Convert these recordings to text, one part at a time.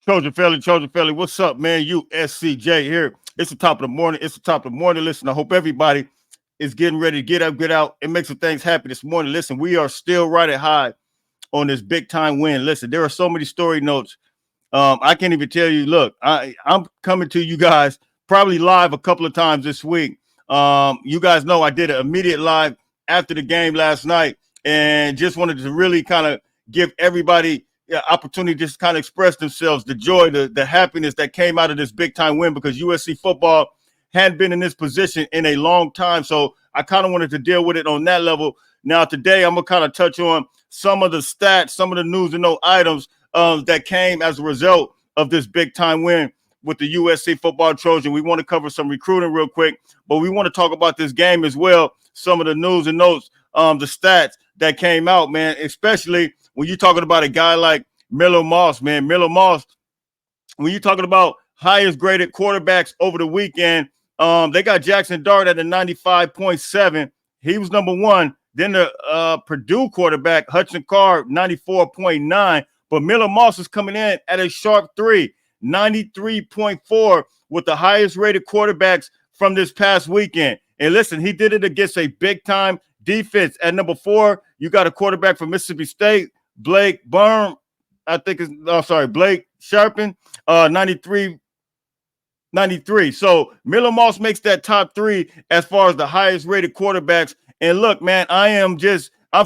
Trojan Felly, what's up, man? USCJ here. It's the top of the morning. It's the top of the morning. Listen, I hope everybody is getting ready to get up, get out, and make some things happen this morning. Listen, we are still right at high on this big time win. Listen, there are so many story notes. I can't even tell you. Look, I'm coming to you guys probably live a couple of times this week. You guys know I did an immediate live after the game last night, and just wanted to really kind of give everybody opportunity to just kind of express themselves, the joy, the happiness that came out of this big time win, because USC football hadn't been in this position in a long time. So I kind of wanted to deal with it on that level. Now, today, I'm going to kind of touch on some of the stats, some of the news and note items that came as a result of this big time win with the USC football Trojan. We want to cover some recruiting real quick, but we want to talk about this game as well. Some of the news and notes, the stats that came out, man, especially when you're talking about a guy like Miller Moss, man. Miller Moss, when you're talking about highest graded quarterbacks over the weekend, they got Jackson Dart at a 95.7. He was number one. Then the Purdue quarterback, Hudson Card, 94.9. But Miller Moss is coming in at a sharp 93.4, with the highest rated quarterbacks from this past weekend. And listen, he did it against a big-time defense. At number 4, you got a quarterback from Mississippi State, Blake Sharpen, 93. So Miller Moss makes that top 3 as far as the highest rated quarterbacks. And look, man, I'm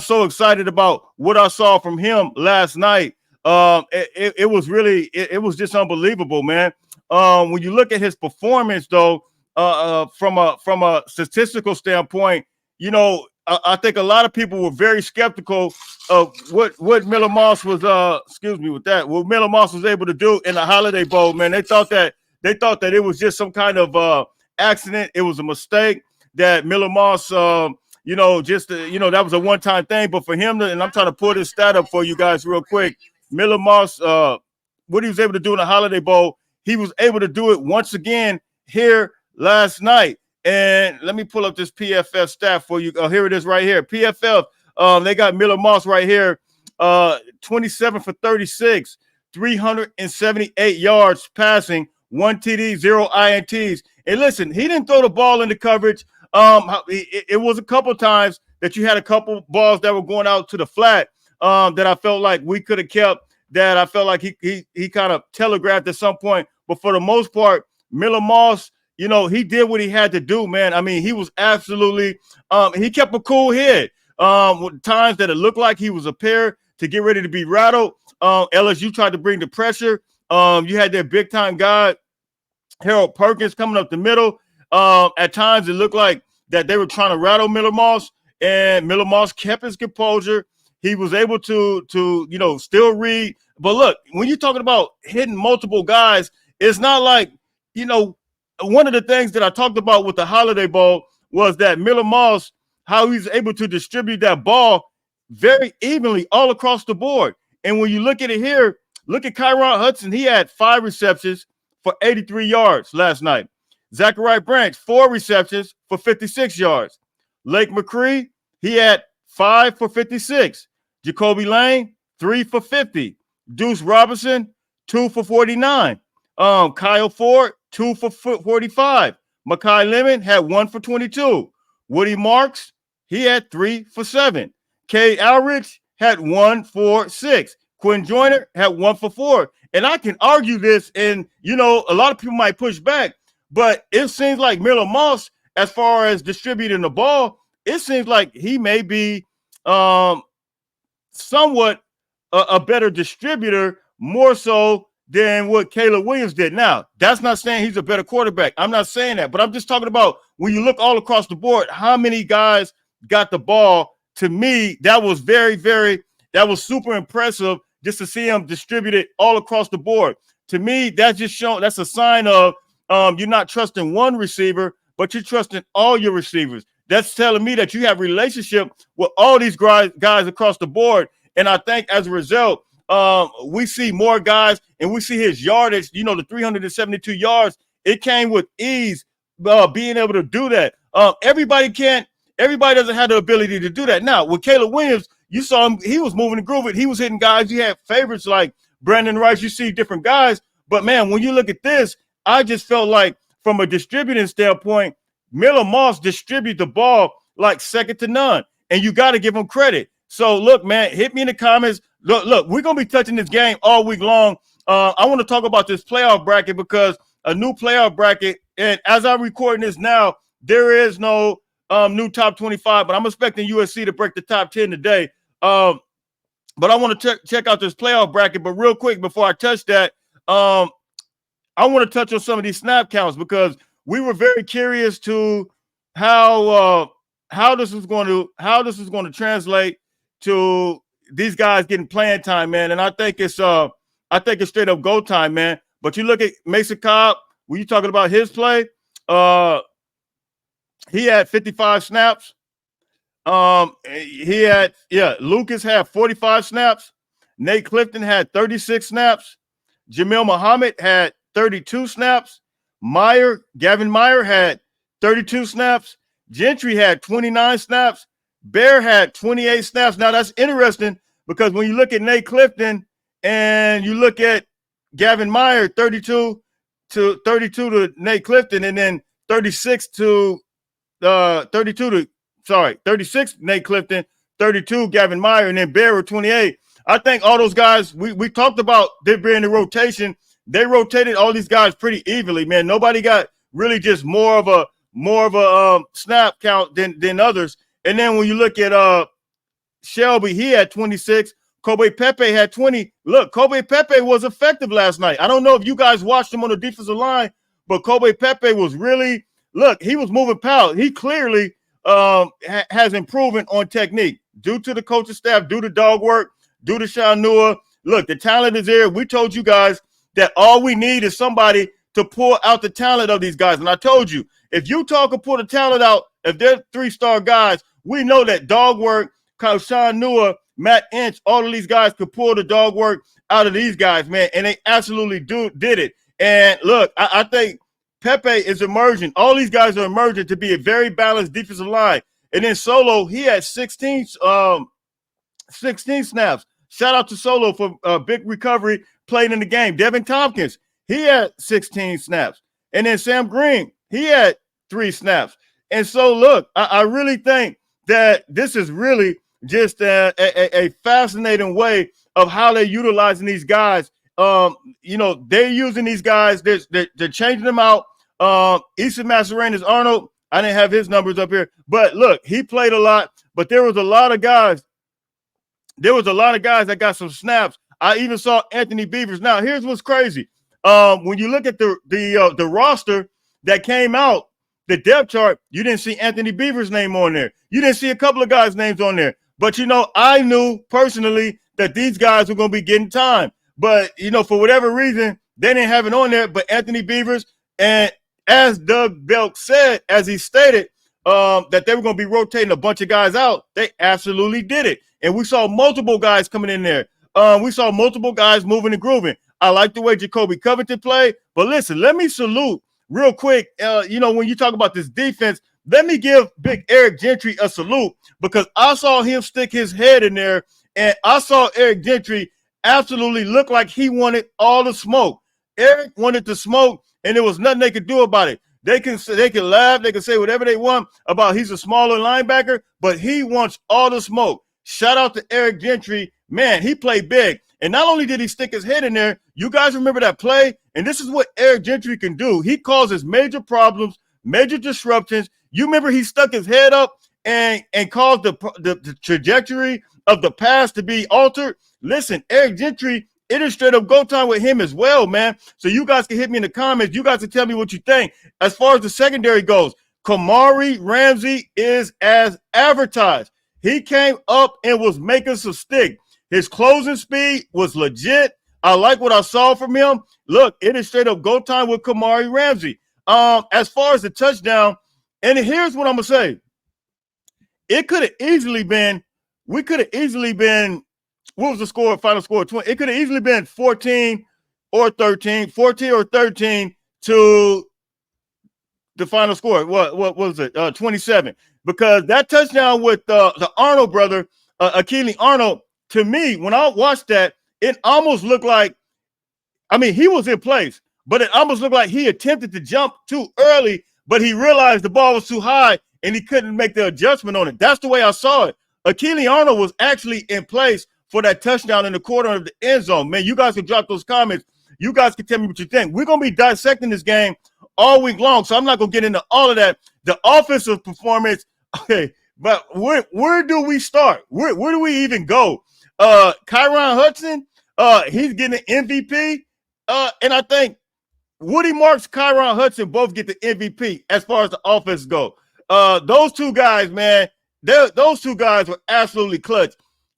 so excited about what I saw from him last night. It was just unbelievable, man. When you look at his performance, though, from a statistical standpoint, you know, I think a lot of people were very skeptical of what Miller Moss was. What Miller Moss was able to do in the Holiday Bowl, man. They thought that it was just some kind of accident. It was a mistake that Miller Moss, that was a one-time thing. But for him, and I'm trying to pull this stat up for you guys real quick. Miller Moss, what he was able to do in the Holiday Bowl, he was able to do it once again here last night. And let me pull up this PFF stat for you. Here it is right here. PFF, they got Miller Moss right here, 27 for 36, 378 yards passing, 1 TD, 0 INTs. And listen, he didn't throw the ball into coverage. It was a couple times that you had a couple balls that were going out to the flat that I felt like we could have kept, that I felt like he kind of telegraphed at some point. But for the most part, Miller Moss, you know, he did what he had to do, man. I mean, he was absolutely he kept a cool head. With times that it looked like he was prepared to get ready to be rattled. LSU tried to bring the pressure. You had their big-time guy, Harold Perkins, coming up the middle. At times, it looked like that they were trying to rattle Miller Moss, and Miller Moss kept his composure. He was able to still read. But look, when you're talking about hitting multiple guys, it's not like, one of the things that I talked about with the Holiday Bowl was that Miller Moss, how he's able to distribute that ball very evenly all across the board. And when you look at it here, look at Kyron Hudson. He had 5 receptions for 83 yards last night. Zachariah Branch, 4 receptions for 56 yards. Lake McCree, he had 5 for 56. Jacoby Lane, 3 for 50. Deuce Robinson, 2 for 49. Kyle Ford, 2 for 45. Makai Lemon had 1 for 22. Woody Marks, he had 3 for 7. Kay Alrich had 1 for 6. Quinn Joyner had 1 for 4. And I can argue this, and, a lot of people might push back, but it seems like Miller Moss, as far as distributing the ball, it seems like he may be somewhat a better distributor, more so than what Caleb Williams did. Now, that's not saying he's a better quarterback. I'm not saying that, but I'm just talking about when you look all across the board, how many guys got the ball. To me, that was that was super impressive just to see him distribute it all across the board. To me, that's a sign of you're not trusting one receiver, but you're trusting all your receivers. That's telling me that you have a relationship with all these guys across the board. And I think as a result, we see more guys, and we see his yardage, the 372 yards. It came with ease, being able to do that. Everybody doesn't have the ability to do that. Now, with Caleb Williams, you saw him, he was moving and grooving. He was hitting guys. You had favorites like Brandon Rice. You see different guys. But man, when you look at this, I just felt like from a distributing standpoint, Miller Moss distribute the ball like second to none. And you got to give him credit. So look, man, hit me in the comments. Look, we're going to be touching this game all week long. I want to talk about this playoff bracket because a new playoff bracket. And as I'm recording this now, there is no new top 25, but I'm expecting USC to break the top 10 today. But I want to check out this playoff bracket. But real quick, before I touch that, I want to touch on some of these snap counts because we were very curious to how this is going to translate to these guys getting playing time, man. And I think it's straight up go time, man. But you look at Mason Cobb, when you talking about his play, he had 55 snaps. Lucas had 45 snaps. Nate Clifton had 36 snaps. Jamil Muhammad had 32 snaps. Gavin Meyer had 32 snaps. Gentry had 29 snaps. Bear had 28 snaps. Now that's interesting because when you look at Nate Clifton and you look at Gavin Meyer, 32 to Nate Clifton, and then 36 Nate Clifton, 32 Gavin Meyer, and then Bear with 28. I think all those guys we talked about they being in the rotation. They rotated all these guys pretty evenly, man. Nobody got really just more of a snap count than others. And then when you look at Shelby, he had 26. Kobe Pepe had 20. Look, Kobe Pepe was effective last night. I don't know if you guys watched him on the defensive line, but Kobe Pepe was really he was moving power. He clearly has improvement on technique due to the coaching staff, due to dog work, due to Shanua. Look, the talent is there. We told you guys that all we need is somebody to pull out the talent of these guys. And I told you, if Utah can pull the talent out, if they're 3-star guys, we know that dog work, Shanua, Matt Inch, all of these guys could pull the dog work out of these guys, man. And they absolutely did it. And look, I think Pepe is emerging. All these guys are emerging to be a very balanced defensive line. And then Solo, he had 16 snaps. Shout out to Solo for a big recovery played in the game. Devin Tompkins, he had 16 snaps. And then Sam Green, he had 3 snaps. And so, look, I really think that this is really just a fascinating way of how they're utilizing these guys. They're using these guys. They're changing them out. Issa Mascarenas-Arnold, I didn't have his numbers up here. But, look, he played a lot. But there was a lot of guys. That got some snaps. I even saw Anthony Beavers. Now, here's what's crazy. When you look at the roster that came out, the depth chart, you didn't see Anthony Beavers' name on there. You didn't see a couple of guys' names on there. But, I knew personally that these guys were going to be getting time. But, for whatever reason, they didn't have it on there. But Anthony Beavers, and as Doug Belk said, as he stated, that they were going to be rotating a bunch of guys out, they absolutely did it. And we saw multiple guys coming in there. We saw multiple guys moving and grooving. I like the way Jacoby Covington played. But listen, let me salute real quick. When you talk about this defense, let me give Big Eric Gentry a salute because I saw him stick his head in there, and I saw Eric Gentry absolutely look like he wanted all the smoke. Eric wanted the smoke, and there was nothing they could do about it. They can laugh, they can say whatever they want about he's a smaller linebacker, but he wants all the smoke. Shout out to Eric Gentry. Man, he played big. And not only did he stick his head in there, you guys remember that play? And this is what Eric Gentry can do. He causes major problems, major disruptions. You remember he stuck his head up and caused the trajectory of the pass to be altered? Listen, Eric Gentry, it is straight up go time with him as well, man. So you guys can hit me in the comments. You guys can tell me what you think. As far as the secondary goes, Kamari Ramsey is as advertised. He came up and was making some stick. His closing speed was legit. I like what I saw from him. Look, it is straight up go time with Kamari Ramsey. As far as the touchdown, and here's what I'm going to say. It could have easily been, what was the score, final score? 20. It could have easily been 14 or 13 to the final score. What was it? 27. Because that touchdown with the Arnold brother, Akili Arnold, to me, when I watched that, it almost looked like I mean, he was in place, but it almost looked like he attempted to jump too early, but he realized the ball was too high and he couldn't make the adjustment on it. That's the way I saw it. Akili Arnold was actually in place for that touchdown in the corner of the end zone. Man, you guys can drop those comments. You guys can tell me what you think. We're going to be dissecting this game all week long, so I'm not going to get into all of that. The offensive performance, okay, but where do we start? Where do we even go? Kyron Hudson, he's getting an MVP, and I think Woody Marks, Kyron Hudson both get the MVP as far as the offense go. Those two guys, man, those two guys were absolutely clutch.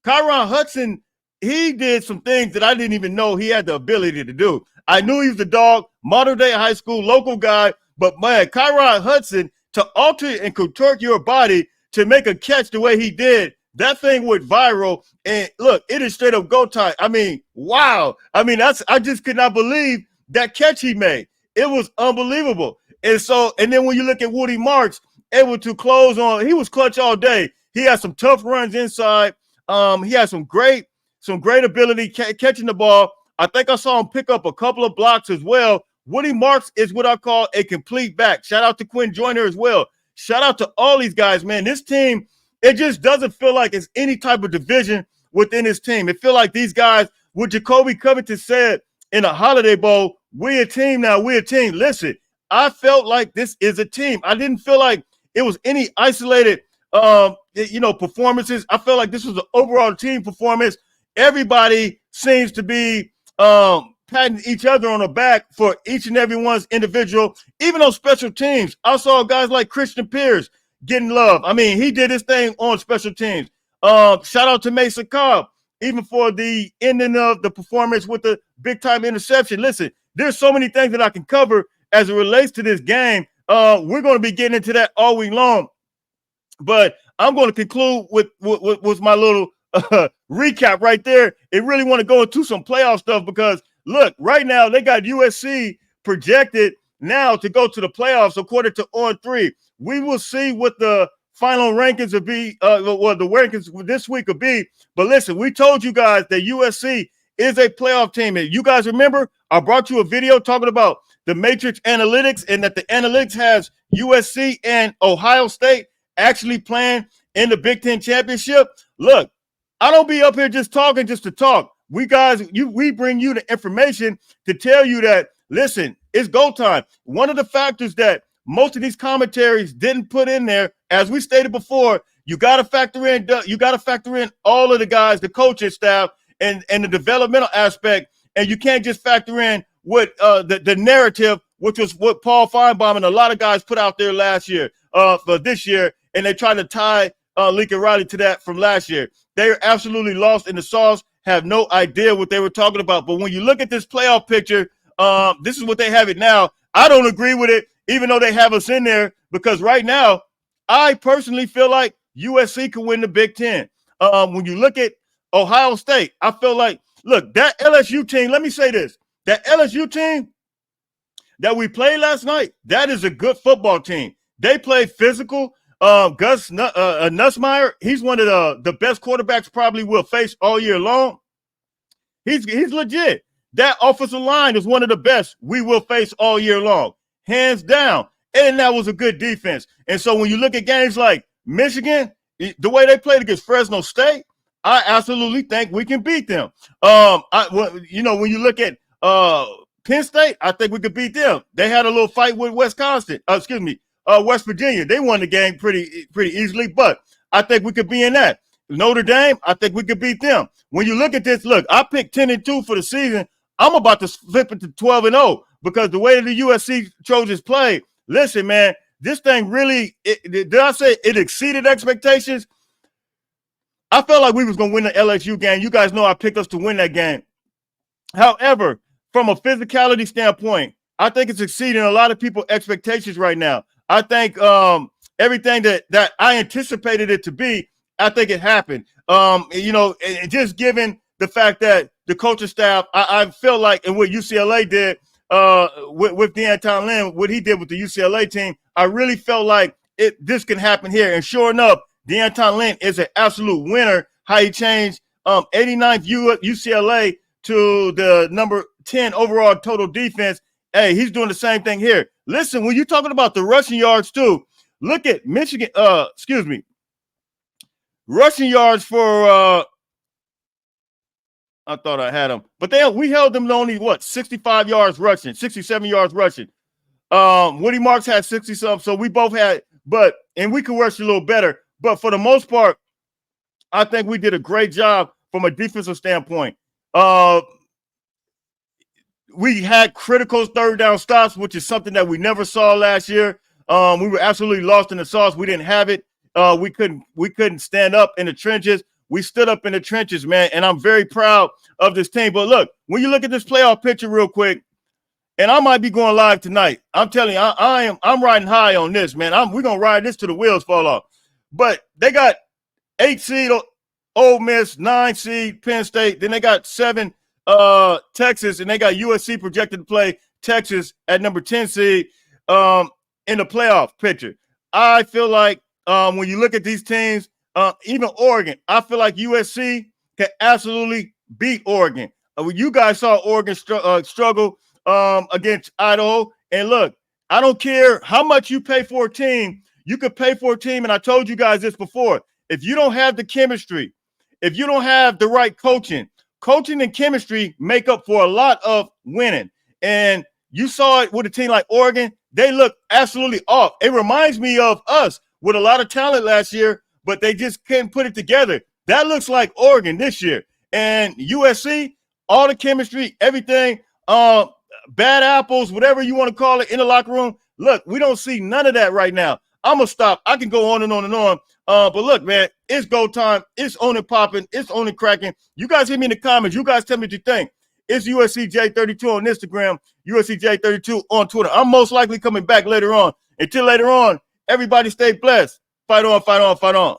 Kyron Hudson, he did some things that I didn't even know he had the ability to do. I knew he was a dog, modern day high school, local guy, but man, Kyron Hudson, to alter and contort your body to make a catch the way he did, that thing went viral. And look, it is straight up go time. I mean, wow. I mean, I just could not believe that catch he made. It was unbelievable. And then when you look at Woody Marks, able to close on, he was clutch all day. He had some tough runs inside. He had some great ability catching the ball. I think I saw him pick up a couple of blocks as well. Woody Marks is what I call a complete back. Shout out to Quinn Joyner as well. Shout out to all these guys, man. This team, it just doesn't feel like it's any type of division within this team. It feels like these guys, what Jacoby Covington said in a Holiday Bowl, we a team now, we a team. Listen, I felt like this is a team. I didn't feel like it was any isolated performances. I felt like this was an overall team performance. Everybody seems to be patting each other on the back for each and every one's individual. Even on special teams, I saw guys like Christian Pierce getting love. I mean, he did his thing on special teams. Shout out to Mason Cobb, even for the ending of the performance with the big-time interception. Listen, there's so many things that I can cover as it relates to this game. We're going to be getting into that all week long. But I'm going to conclude with my little recap right there. It really want to go into some playoff stuff because, look, right now they got USC projected now to go to the playoffs according to On3. We will see what the final rankings will be, the rankings this week will be. But listen, we told you guys that USC is a playoff team. And you guys remember, I brought you a video talking about the Matrix Analytics and that the analytics has USC and Ohio State actually playing in the Big Ten Championship. Look, I don't be up here just talking just to talk. We bring you the information to tell you that, listen, it's go time. One of the factors that most of these commentaries didn't put in there, as we stated before, you got to factor in all of the guys, the coaching staff, and the developmental aspect, and you can't just factor in what the narrative, which was what Paul Feinbaum and a lot of guys put out there last year for this year, and they tried to tie Lincoln Riley to that from last year. They are absolutely lost in the sauce, have no idea what they were talking about. But when you look at this playoff picture, this is what they have it now. I don't agree with it, even though they have us in there, because right now, I personally feel like USC can win the Big Ten. When you look at Ohio State, I feel like, look, that LSU team, let me say this, that LSU team that we played last night, that is a good football team. They play physical. Gus Nussmeier, he's one of the best quarterbacks probably we'll face all year long. He's legit. That offensive line is one of the best we will face all year long, hands down. And that was a good defense. And so when you look at games like Michigan, the way they played against Fresno State, I absolutely think we can beat them. When you look at Penn State, I think we could beat them. They had a little fight with West Virginia. They won the game pretty easily, but I think we could be in that. Notre Dame, I think we could beat them. When you look at this, look, I picked 10-2 for the season. I'm about to flip it to 12-0 because the way the USC Trojans play, listen, man, this thing really, did I say it exceeded expectations? I felt like we was going to win the LSU game. You guys know I picked us to win that game. However, from a physicality standpoint, I think it's exceeding a lot of people's expectations right now. I think everything that I anticipated it to be, I think it happened. And just given the fact that the coaching staff, I feel like, and what UCLA did with D'Anton Lynn, what he did with the UCLA team, I really felt like this can happen here. And sure enough, D'Anton Lynn is an absolute winner. How he changed 89th UCLA to the number 10 overall total defense. Hey, he's doing the same thing here. Listen, when you're talking about the rushing yards too, look at Michigan, rushing yards for I thought I had them, but we held them to only 65 yards rushing, 67 yards rushing. Woody Marks had 60 something, so we both had, and we could rush a little better. But for the most part, I think we did a great job from a defensive standpoint. We had critical third down stops, which is something that we never saw last year. We were absolutely lost in the sauce. We didn't have it. We couldn't stand up in the trenches. We stood up in the trenches, man, and I'm very proud of this team. But look, when you look at this playoff picture real quick, and I might be going live tonight. I'm telling you, I'm riding high on this, man. We're gonna ride this till the wheels fall off. But they got 8 seed Ole Miss, 9 seed Penn State. Then they got 7 Texas, and they got USC projected to play Texas at number 10 seed in the playoff picture. I feel like when you look at these teams, even Oregon, I feel like USC can absolutely beat Oregon. You guys saw Oregon struggle against Idaho. And look, I don't care how much you pay for a team. You could pay for a team, and I told you guys this before. If you don't have the chemistry, if you don't have the right coaching and chemistry make up for a lot of winning. And you saw it with a team like Oregon. They look absolutely off. It reminds me of us with a lot of talent last year, but they just couldn't put it together. That looks like Oregon this year. And USC, all the chemistry, everything, bad apples, whatever you want to call it in the locker room. Look, we don't see none of that right now. I'm going to stop. I can go on and on and on. But look, man, it's go time. It's on and popping. It's on and cracking. You guys hit me in the comments. You guys tell me what you think. It's USCJ32 on Instagram, USCJ32 on Twitter. I'm most likely coming back later on. Until later on, everybody stay blessed. Fight on, fight on, fight on.